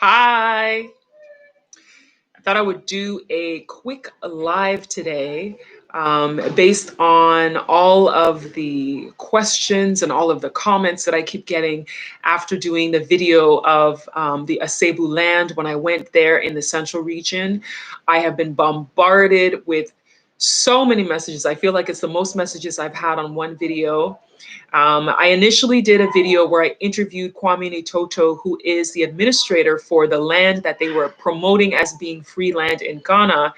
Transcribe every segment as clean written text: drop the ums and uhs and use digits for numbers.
Hi. I thought I would do a quick live today based on all of the questions and all of the comments that I keep getting after doing the video of the Asebu land when I went there in the central region. I have been bombarded with so many messages. I feel like it's the most messages I've had on one video. I initially did a video where I interviewed Kwame Nitoto, who is the administrator for the land that they were promoting as being free land in Ghana.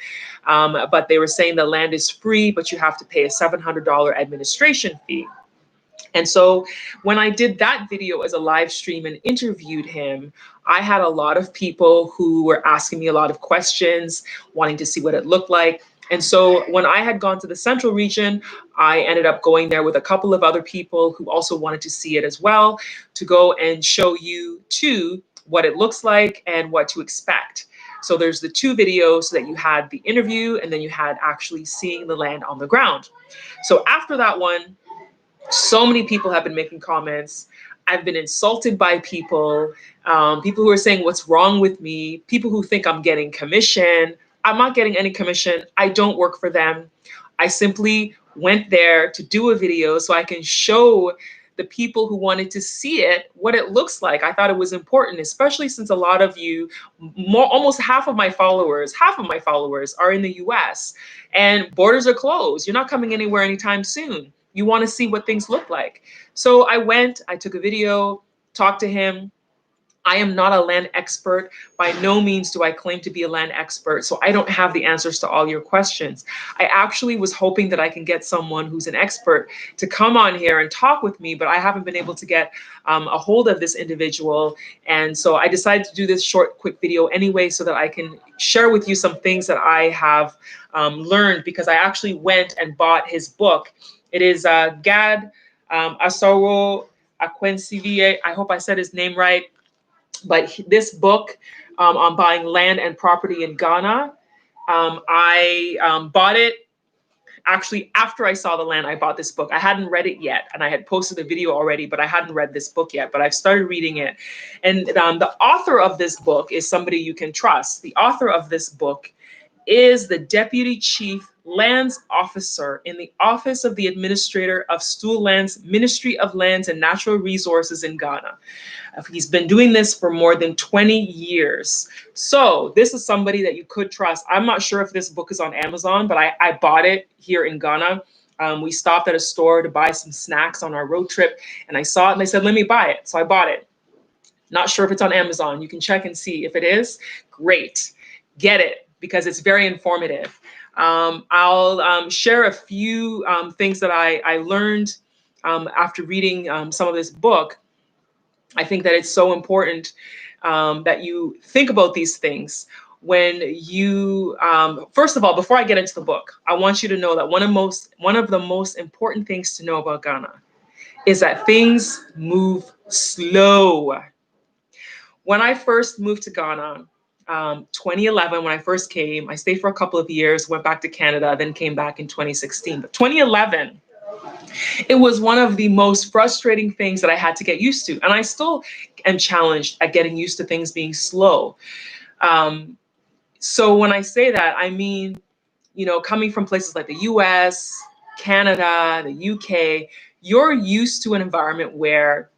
But they were saying the land is free, but you have to pay a $700 administration fee. And so when I did that video as a live stream and interviewed him, I had a lot of people who were asking me a lot of questions, wanting to see what it looked like. And so when I had gone to the central region, I ended up going there with a couple of other people who also wanted to see it as well, to go and show you too what it looks like and what to expect. So there's the two videos that you had the interview and then you had actually seeing the land on the ground. So after that one, so many people have been making comments. I've been insulted by people who are saying what's wrong with me, people who think I'm getting commission. I'm not getting any commission. I don't work for them. I simply went there to do a video so I can show the people who wanted to see it what it looks like. I thought it was important, especially since a lot of you, almost half of my followers are in the US and borders are closed. You're not coming anywhere anytime soon. You want to see what things look like. So I took a video, talked to him. I am not a land expert. By no means do I claim to be a land expert. So I don't have the answers to all your questions. I actually was hoping that I can get someone who's an expert to come on here and talk with me, but I haven't been able to get a hold of this individual. And so I decided to do this short, quick video anyway, so that I can share with you some things that I have learned, because I actually went and bought his book. It is Gad Asoro Akwensivie. I hope I said his name right. But this book on buying land and property in Ghana, I bought it actually after I saw the land. I bought this book. I hadn't read it yet, and I had posted a video already, but I hadn't read this book yet. But I've started reading it. And the author of this book is somebody you can trust. The author of this book is the Deputy Chief Lands Officer in the Office of the Administrator of Stool Lands, Ministry of Lands and Natural Resources in Ghana. He's been doing this for more than 20 years. So this is somebody that you could trust. I'm not sure if this book is on Amazon, but I bought it here in Ghana. We stopped at a store to buy some snacks on our road trip, and I saw it and they said, let me buy it. So I bought it. Not sure if it's on Amazon. You can check and see. If it is, great. Get it, because it's very informative. I'll share a few things that I learned after reading some of this book. I think that it's so important that you think about these things when you, first of all, before I get into the book, I want you to know that one of the most important things to know about Ghana is that things move slow. When I first moved to Ghana, 2011, when I first came, I stayed for a couple of years, went back to Canada, then came back in 2016. But 2011, it was one of the most frustrating things that I had to get used to. And I still am challenged at getting used to things being slow. So when I say that, I mean, coming from places like the US, Canada, the UK, you're used to an environment where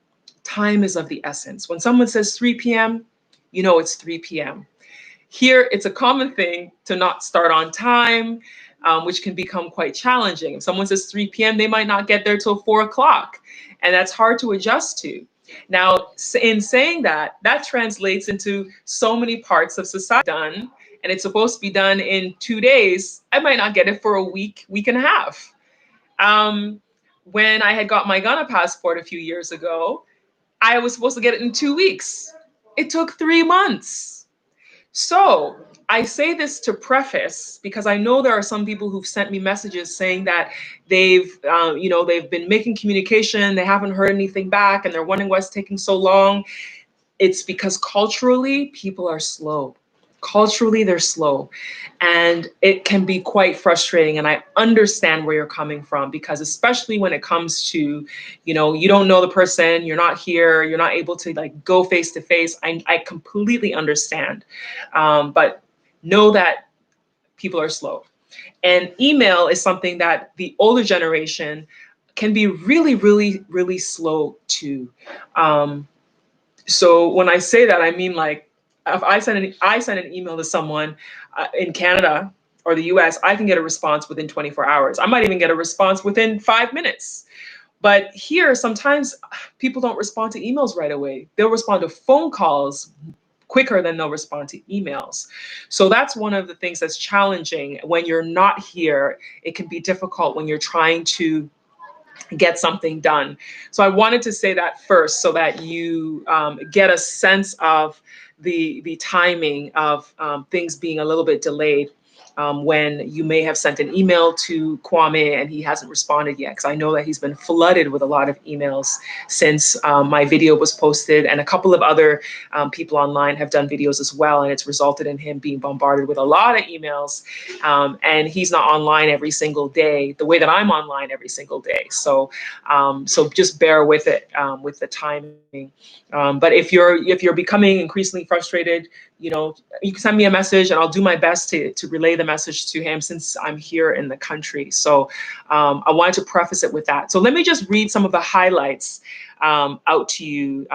time is of the essence. When someone says 3 p.m., it's 3 p.m. Here, it's a common thing to not start on time, which can become quite challenging. If someone says 3 p.m., they might not get there till 4 o'clock, and that's hard to adjust to. Now, in saying that, that translates into so many parts of society done, and it's supposed to be done in 2 days. I might not get it for a week, week and a half. When I had got my Ghana passport a few years ago, I was supposed to get it in 2 weeks. It took 3 months. So I say this to preface, because I know there are some people who've sent me messages saying that they've been making communication, they haven't heard anything back, and they're wondering what's taking so long. It's because culturally, people are slow. Culturally, they're slow, and it can be quite frustrating. And I understand where you're coming from, because especially when it comes to, you don't know the person, you're not here, you're not able to like go face to face. I completely understand, but know that people are slow. And email is something that the older generation can be really, really, really slow to. Um, so when I say that, I mean like if I send an email to someone in Canada or the US, I can get a response within 24 hours. I might even get a response within 5 minutes. But here, sometimes people don't respond to emails right away. They'll respond to phone calls quicker than they'll respond to emails. So that's one of the things that's challenging when you're not here. It can be difficult when you're trying to get something done. So I wanted to say that first so that you get a sense of the timing of things being a little bit delayed. When you may have sent an email to Kwame and he hasn't responded yet, because I know that he's been flooded with a lot of emails since my video was posted, and a couple of other people online have done videos as well, and it's resulted in him being bombarded with a lot of emails. And he's not online every single day the way that I'm online every single day. So just bear with it, with the timing. But if you're becoming increasingly frustrated, you can send me a message and I'll do my best to relay the message to him, since I'm here in the country. So I wanted to preface it with that. So let me just read some of the highlights out to you.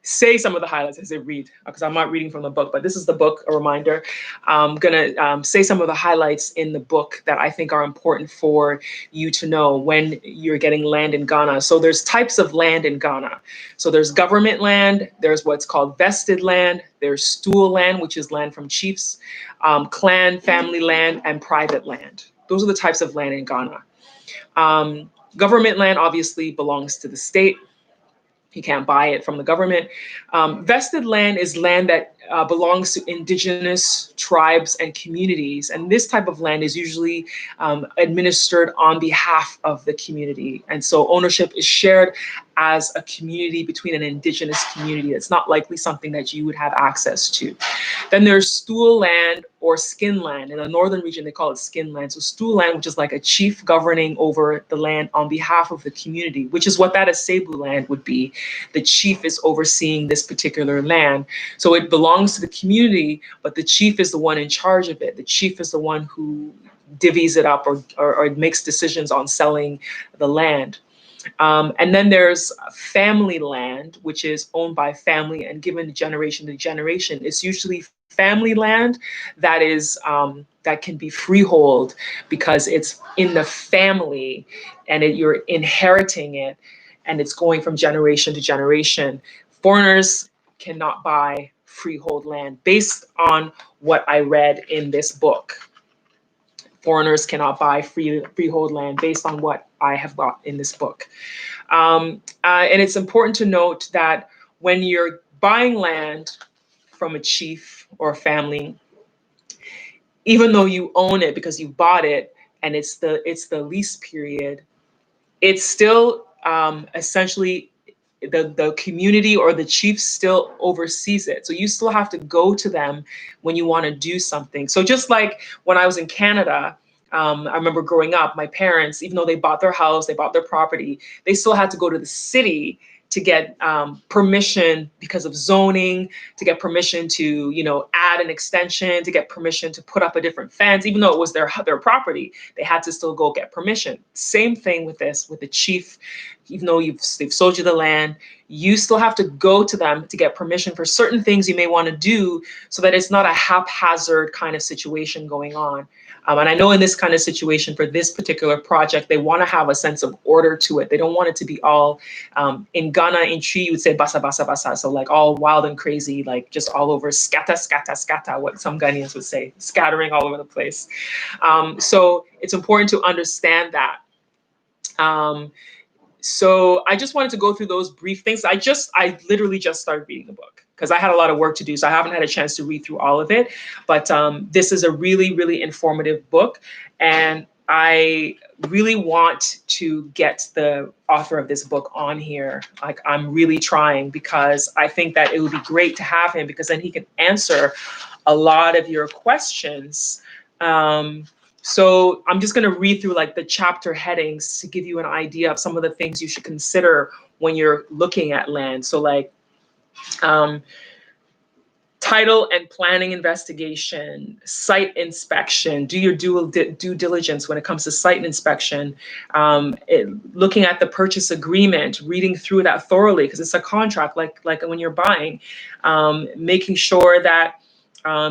Say some of the highlights as I read, because I'm not reading from the book, but this is the book, a reminder. I'm gonna say some of the highlights in the book that I think are important for you to know when you're getting land in Ghana. So there's types of land in Ghana. So there's government land, there's what's called vested land, there's stool land, which is land from chiefs, clan, family land, and private land. Those are the types of land in Ghana. Government land obviously belongs to the state. He can't buy it from the government. Vested land is land that belongs to indigenous tribes and communities. And this type of land is usually administered on behalf of the community. And so ownership is shared as a community between an indigenous community. It's not likely something that you would have access to. Then there's stool land or skin land. In the northern region, they call it skin land. So stool land, which is like a chief governing over the land on behalf of the community, which is what that Asebu land would be. The chief is overseeing this particular land. So it belongs to the community, but the chief is the one in charge of it. The chief is the one who divvies it up or makes decisions on selling the land. And then there's family land, which is owned by family and given generation to generation. It's usually family land that is that can be freehold because it's in the family and you're inheriting it and it's going from generation to generation. Foreigners cannot buy freehold land based on what I read in this book. Foreigners cannot buy freehold land based on what I have got in this book. And it's important to note that when you're buying land from a chief or a family, even though you own it because you bought it and it's the lease period, it's still essentially the community or the chief still oversees it. So you still have to go to them when you want to do something. So just like when I was in Canada, I remember growing up, my parents, even though they bought their house, they bought their property, they still had to go to the city to get permission because of zoning, to get permission to, add an extension, to get permission to put up a different fence, even though it was their property, they had to still go get permission. Same thing with this, with the chief, even though they've sold you the land, you still have to go to them to get permission for certain things you may want to do so that it's not a haphazard kind of situation going on. And I know in this kind of situation for this particular project, they want to have a sense of order to it. They don't want it to be all, in Ghana, in Twi, you would say basa, basa, basa. So like all wild and crazy, like just all over, scatter, scatter, scatter, what some Ghanaians would say, scattering all over the place. So it's important to understand that. So I just wanted to go through those brief things. I literally just started reading the book because I had a lot of work to do. So I haven't had a chance to read through all of it. But this is a really, really informative book. And I really want to get the author of this book on here. Like, I'm really trying, because I think that it would be great to have him, because then he can answer a lot of your questions. So I'm just going to read through like the chapter headings to give you an idea of some of the things you should consider when you're looking at land. So like, title and planning investigation, site inspection, do your due diligence when it comes to site inspection, looking at the purchase agreement, reading through that thoroughly, because it's a contract like when you're buying, making sure that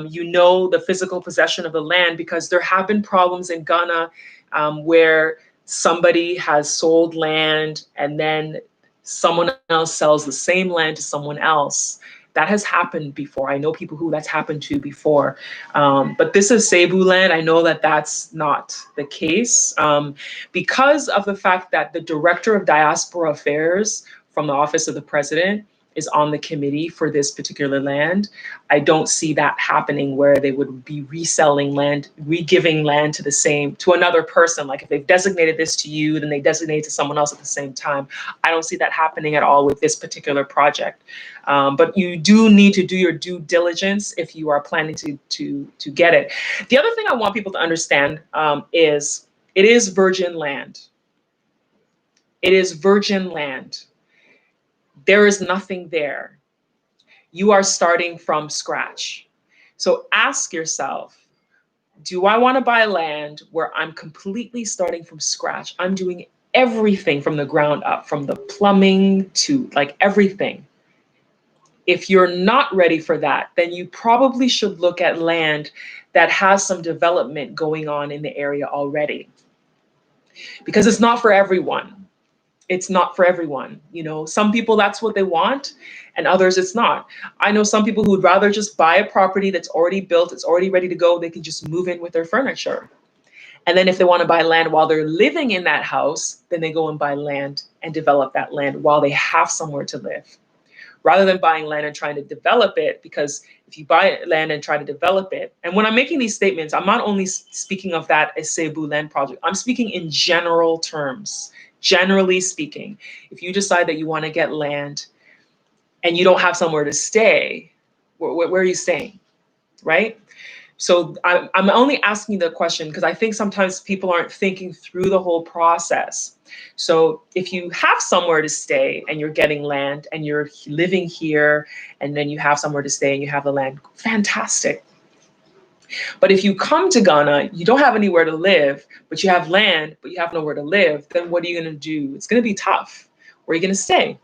you know the physical possession of the land, because there have been problems in Ghana where somebody has sold land and then someone else sells the same land to someone else. That has happened before. I know people who that's happened to before. But this is Cebu land. I know that that's not the case, because of the fact that the Director of Diaspora Affairs from the Office of the President is on the committee for this particular land. I don't see that happening where they would be reselling land, re-giving land to another person. Like if they've designated this to you, then they designate it to someone else at the same time. I don't see that happening at all with this particular project. But you do need to do your due diligence if you are planning to get it. The other thing I want people to understand is it is virgin land. It is virgin land. There is nothing there. You are starting from scratch. So ask yourself, do I want to buy land where I'm completely starting from scratch? I'm doing everything from the ground up, from the plumbing to like everything. If you're not ready for that, then you probably should look at land that has some development going on in the area already, because it's not for everyone. It's not for everyone. You know, some people, that's what they want, and others it's not. I know some people who would rather just buy a property that's already built, it's already ready to go. They can just move in with their furniture. And then if they want to buy land while they're living in that house, then they go and buy land and develop that land while they have somewhere to live, rather than buying land and trying to develop it. Because if you buy land and try to develop it, and when I'm making these statements, I'm not only speaking of that Cebu land project, I'm speaking in general terms. Generally speaking, if you decide that you want to get land and you don't have somewhere to stay, where are you staying, right? So I'm only asking the question because I think sometimes people aren't thinking through the whole process. So if you have somewhere to stay and you're getting land and you're living here and then you have somewhere to stay and you have the land, fantastic. But if you come to Ghana, you don't have anywhere to live, but you have land, but you have nowhere to live, then what are you going to do? It's going to be tough. Where are you going to stay,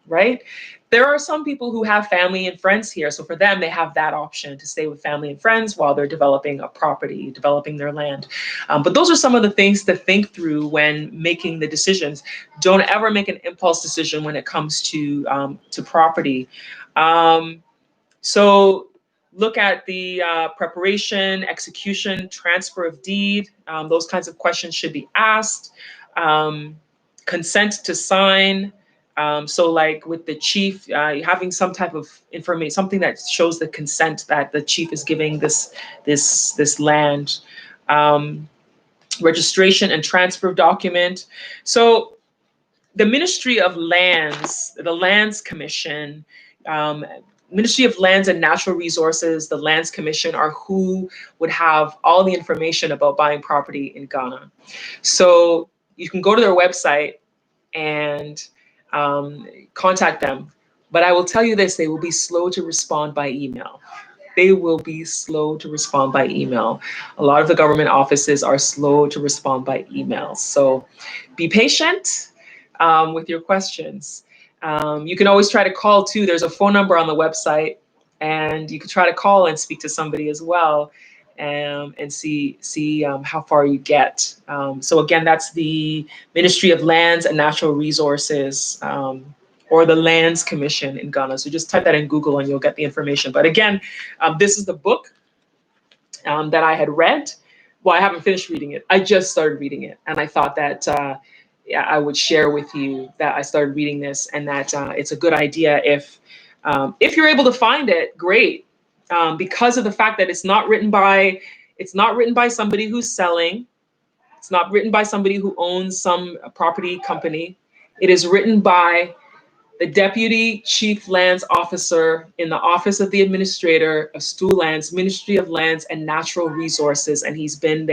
right? There are some people who have family and friends here. So for them, they have that option to stay with family and friends while they're developing a property, developing their land. But those are some of the things to think through when making the decisions. Don't ever make an impulse decision when it comes to property. So look at the preparation, execution, transfer of deed. Those kinds of questions should be asked. Consent to sign. So like with the chief, having some type of information, something that shows the consent that the chief is giving this land. Registration and transfer document. So the Ministry of Lands, the Lands Commission, Ministry of Lands and Natural Resources, the Lands Commission are who would have all the information about buying property in Ghana. So you can go to their website and contact them. But I will tell you this, they will be slow to respond by email. They will be slow to respond by email. A lot of the government offices are slow to respond by email. So be patient with your questions. You can always try to call too. There's a phone number on the website, and you can try to call and speak to somebody as well, and see how far you get. So again, that's the Ministry of Lands and Natural Resources, or the Lands Commission in Ghana. So just type that in Google and you'll get the information. But again, this is the book that I had read. Well, I haven't finished reading it. I just started reading it, and I thought that I would share with you that I started reading this, and that it's a good idea if you're able to find it. Great, because of the fact that it's not written by somebody who's selling. It's It's not written by somebody who owns some property company. It is written by the Deputy Chief Lands Officer in the Office of the Administrator of Stu Lands, Ministry of Lands and Natural Resources, and he's been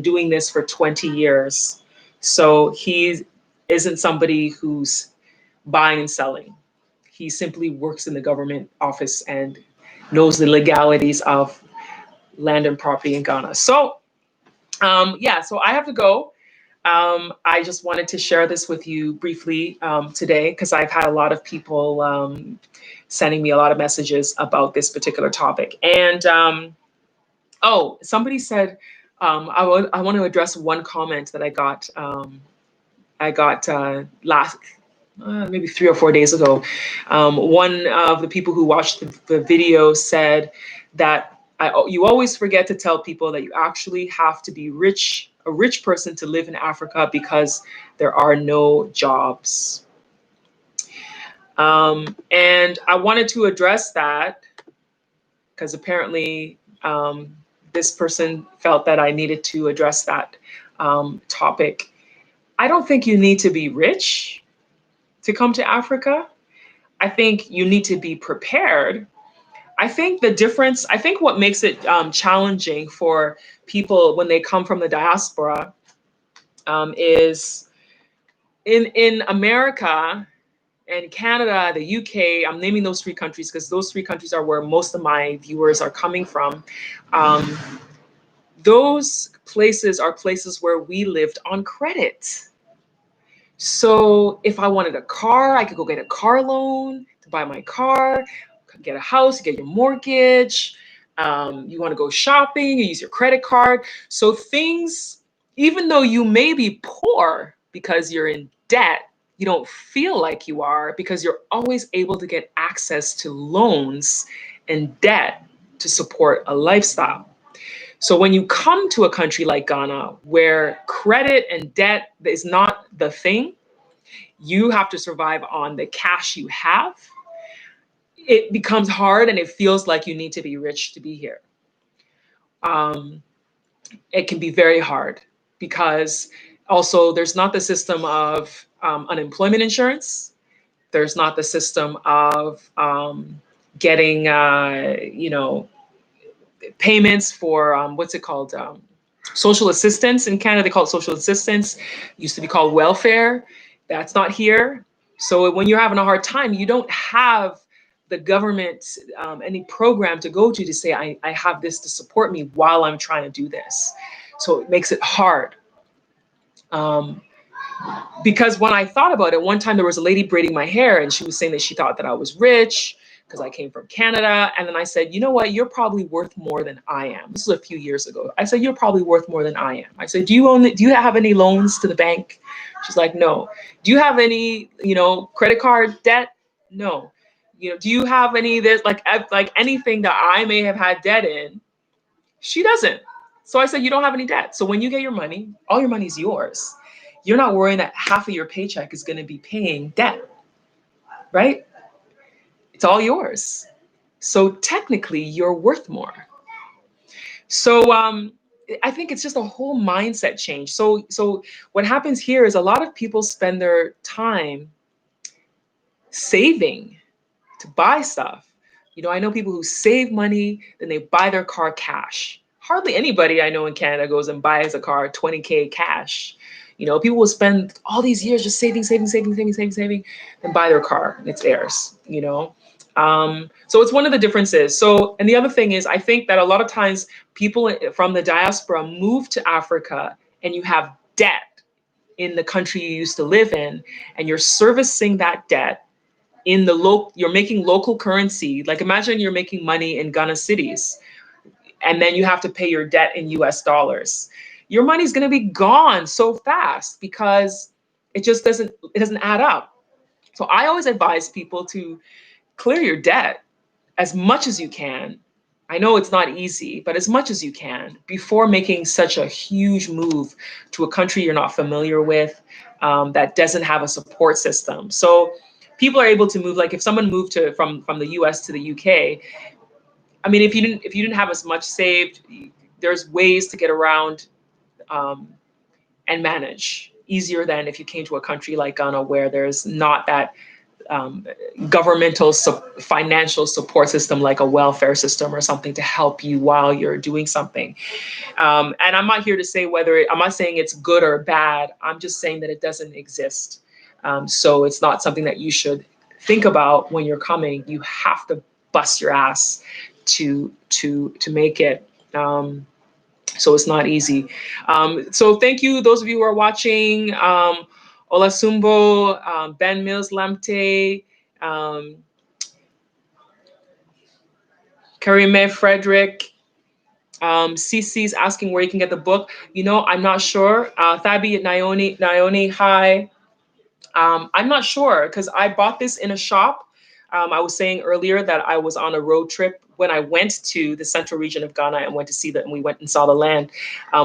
doing this for 20 years. So he isn't somebody who's buying and selling. He simply works in the government office and knows the legalities of land and property in Ghana. So yeah, so I have to go. I just wanted to share this with you briefly today because I've had a lot of people sending me a lot of messages about this particular topic. And oh, somebody said I want to address one comment that I got. Last maybe 3 or 4 days ago. One of the people who watched the video said that you always forget to tell people that you actually have to be a rich person to live in Africa because there are no jobs. And I wanted to address that because apparently this person felt that I needed to address that topic. I don't think you need to be rich to come to Africa. I think you need to be prepared. I think what makes it challenging for people when they come from the diaspora is in America and Canada, the UK. I'm naming those 3 countries because those 3 countries are where most of my viewers are coming from. Those places are places where we lived on credit. So if I wanted a car, I could go get a car loan to buy my car, get a house, get your mortgage. You want to go shopping, you use your credit card. So things, even though you may be poor because you're in debt, you don't feel like you are because you're always able to get access to loans and debt to support a lifestyle. So when you come to a country like Ghana, where credit and debt is not the thing, you have to survive on the cash you have. It becomes hard and it feels like you need to be rich to be here. It can be very hard because also there's not the system of unemployment insurance. There's not the system of getting, payments for what's it called? Social assistance. In Canada, they call it social assistance. It used to be called welfare. That's not here. So when you're having a hard time, you don't have the government, any program to go to say, I have this to support me while I'm trying to do this. So it makes it hard. Because when I thought about it, one time there was a lady braiding my hair and she was saying that she thought that I was rich because I came from Canada. And then I said, you know what? You're probably worth more than I am. This was a few years ago. I said, you're probably worth more than I am. I said, do you have any loans to the bank? She's like, no. Do you have any, credit card debt? No. Do you have any this like anything that I may have had debt in? She doesn't. So I said, you don't have any debt. So when you get your money, all your money is yours. You're not worrying that half of your paycheck is going to be paying debt, right? It's all yours. So technically, you're worth more. So I think it's just a whole mindset change. So what happens here is a lot of people spend their time saving to buy stuff. I know people who save money, then they buy their car cash. Hardly anybody I know in Canada goes and buys a car 20K cash. People will spend all these years just saving, and buy their car and it's theirs, So it's one of the differences. So, and the other thing is, I think that a lot of times people from the diaspora move to Africa and you have debt in the country you used to live in, and you're servicing that debt in you're making local currency. Like imagine you're making money in Ghana cities and then you have to pay your debt in US dollars. Your money's going to be gone so fast because it doesn't add up. So I always advise people to clear your debt as much as you can. I know it's not easy, but as much as you can before making such a huge move to a country you're not familiar with, that doesn't have a support system. So people are able to move, like if someone moved from the US to the UK, I mean, if you didn't have as much saved, there's ways to get around and manage, easier than if you came to a country like Ghana where there's not that governmental financial support system like a welfare system or something to help you while you're doing something. And I'm not here to say I'm not saying it's good or bad. I'm just saying that it doesn't exist. So it's not something that you should think about when you're coming. You have to bust your ass to make it. So it's not easy. So thank you, those of you who are watching. Olasumbo, Ben Mills Lamte, Karime Frederick, CC's asking where you can get the book. You know, I'm not sure. Thabi Naoni, hi. I'm not sure because I bought this in a shop. I was saying earlier that I was on a road trip when I went to the central region of Ghana and went to see that, and we went and saw the land.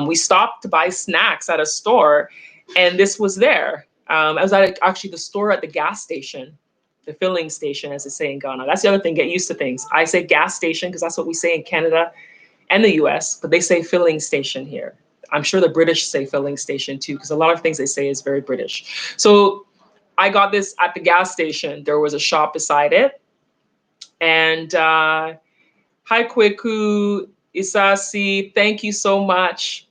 We stopped to buy snacks at a store, and this was there. I was at actually the store at the gas station, the filling station, as they say in Ghana. That's the other thing, get used to things. I say gas station because that's what we say in Canada and the US, but they say filling station here. I'm sure the British say filling station too, because a lot of things they say is very British. So I got this at the gas station. There was a shop beside it. And hi, Kweku Isasi, thank you so much.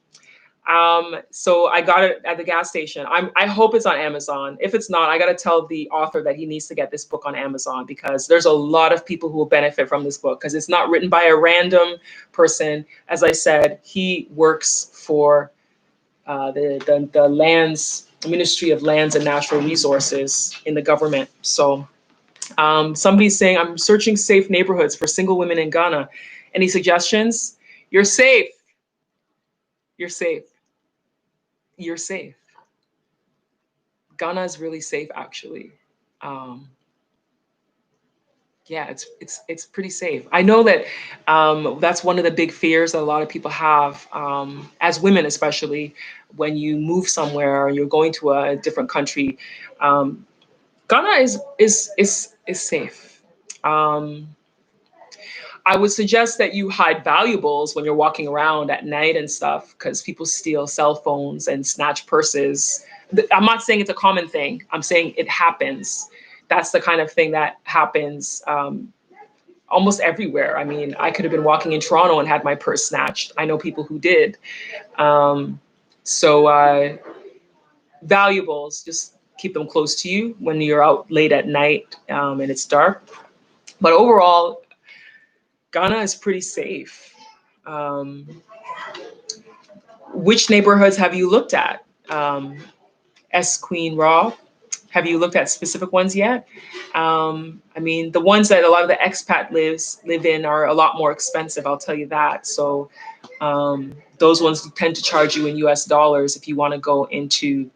So I got it at the gas station. I hope it's on Amazon. If it's not, I got to tell the author that he needs to get this book on Amazon because there's a lot of people who will benefit from this book because it's not written by a random person. As I said, he works for the lands, Ministry of Lands and Natural Resources in the government. So somebody's saying, I'm searching safe neighborhoods for single women in Ghana. Any suggestions? You're safe. You're safe. You're safe. Ghana is really safe, actually. Yeah, it's pretty safe. I know that that's one of the big fears that a lot of people have, as women, especially when you move somewhere or you're going to a different country. Ghana is safe. I would suggest that you hide valuables when you're walking around at night and stuff, because people steal cell phones and snatch purses. I'm not saying it's a common thing. I'm saying it happens. That's the kind of thing that happens almost everywhere. I mean, I could have been walking in Toronto and had my purse snatched. I know people who did. So valuables, just keep them close to you when you're out late at night and it's dark. But overall, Ghana is pretty safe. Which neighborhoods have you looked at? S Queen Raw, have you looked at specific ones yet? I mean, the ones that a lot of the expat live in are a lot more expensive, I'll tell you that. So those ones tend to charge you in US dollars if you want to go into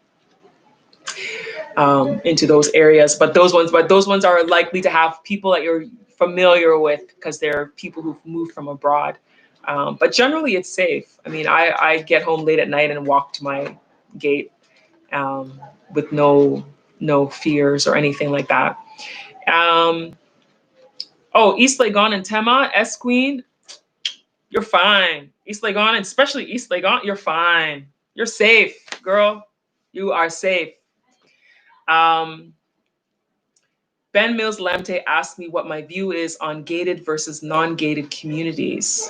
those areas. But those ones are likely to have people that you're familiar with because they're people who've moved from abroad. But generally, it's safe. I mean, I get home late at night and walk to my gate with no fears or anything like that. Oh, East Legon and Tema, S Queen, you're fine. East Legon, and especially East Legon, you're fine. You're safe, girl. You are safe. Ben Mills Lamte asked me what my view is on gated versus non-gated communities.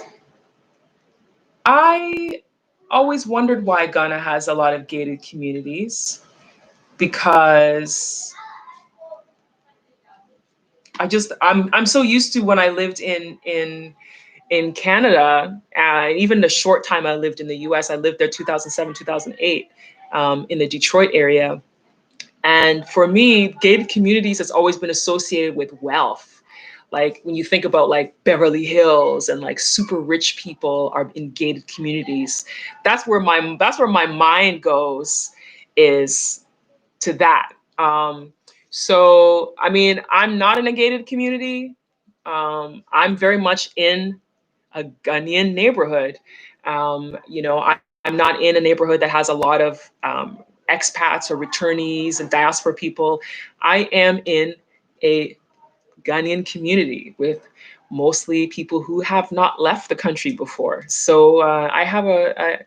I always wondered why Ghana has a lot of gated communities, because I'm so used to when I lived in Canada, even the short time I lived in the US, I lived there 2007, 2008, in the Detroit area. And for me, gated communities has always been associated with wealth. Like when you think about like Beverly Hills and like super rich people are in gated communities, that's where my mind goes, is to that. So, I mean, I'm not in a gated community. I'm very much in a Ghanaian neighborhood. I'm not in a neighborhood that has a lot of expats or returnees and diaspora people. I am in a Ghanaian community with mostly people who have not left the country before. So I have a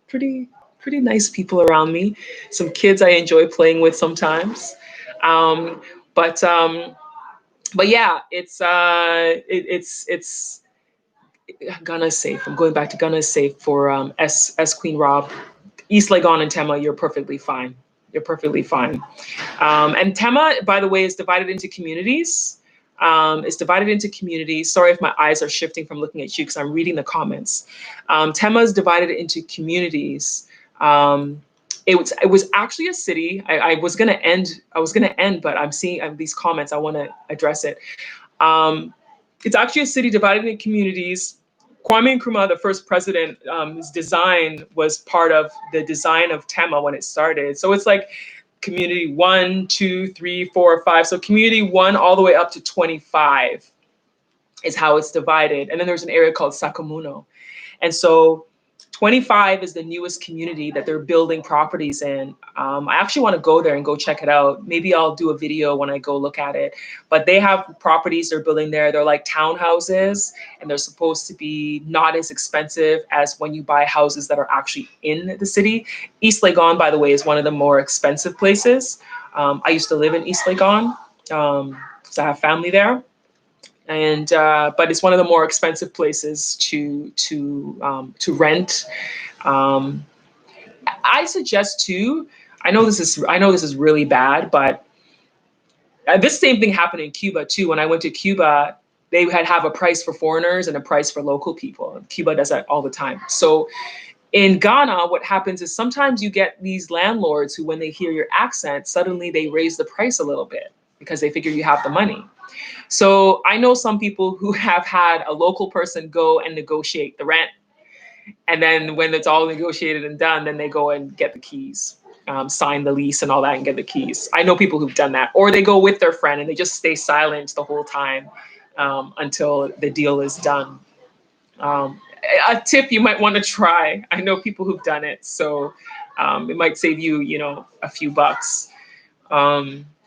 pretty pretty nice people around me. Some kids I enjoy playing with sometimes. Um, but um, but yeah, it's Ghana is safe. I'm going back to Ghana is safe for S Queen Rob. East Legon and Tema, you're perfectly fine. You're perfectly fine. And Tema, by the way, is divided into communities. It's divided into communities. Sorry if my eyes are shifting from looking at you because I'm reading the comments. Tema is divided into communities. It was actually a city. I was gonna end, but I'm seeing these comments. I want to address it. Um, it's actually a city divided into communities. Kwame Nkrumah, the first president, his design was part of the design of Tema when it started. So it's like community 1, 2, 3, 4, 5. So community 1 all the way up to 25 is how it's divided. And then there's an area called Sakamuno. And so 25 is the newest community that they're building properties in. I actually want to go there and go check it out. Maybe I'll do a video when I go look at it. But they have properties they're building there. They're like townhouses, and they're supposed to be not as expensive as when you buy houses that are actually in the city. East Legon, by the way, is one of the more expensive places. I used to live in East Legon because I have family there. And but it's one of the more expensive places to rent. Um, I suggest too. I know this is really bad, but this same thing happened in Cuba too. When I went to Cuba, they had have a price for foreigners and a price for local people. Cuba does that all the time. So in Ghana, what happens is sometimes you get these landlords who, when they hear your accent, suddenly they raise the price a little bit because they figure you have the money. So I know some people who have had a local person go and negotiate the rent. And then when it's all negotiated and done, then they go and get the keys, sign the lease and all that and get the keys. I know people who've done that. Or they go with their friend and they just stay silent the whole time until the deal is done. Um, a tip you might want to try. I know people who've done it. So it might save you, a few bucks.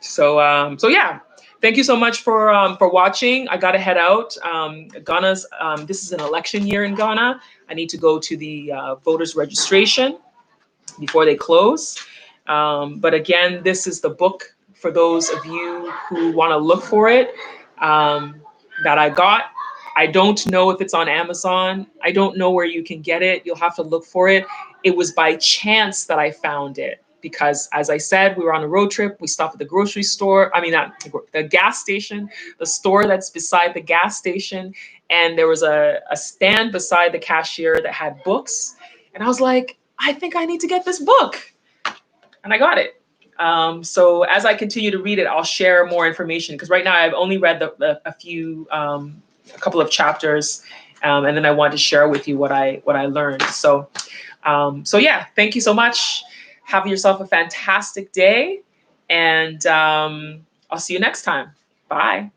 So yeah, thank you so much for watching. I gotta head out. Ghana's this is an election year in Ghana. I need to go to the voters registration before they close. But again, this is the book for those of you who want to look for it that I got. I don't know if it's on Amazon. I don't know where you can get it. You'll have to look for it. It was by chance that I found it because, as I said, we were on a road trip. We stopped at the grocery store. I mean, not the gas station, the store that's beside the gas station. And there was a stand beside the cashier that had books. And I was like, I think I need to get this book. And I got it. So as I continue to read it, I'll share more information because right now I've only read a couple of chapters, and then I want to share with you what I learned. So yeah, thank you so much. Have yourself a fantastic day, and I'll see you next time. Bye.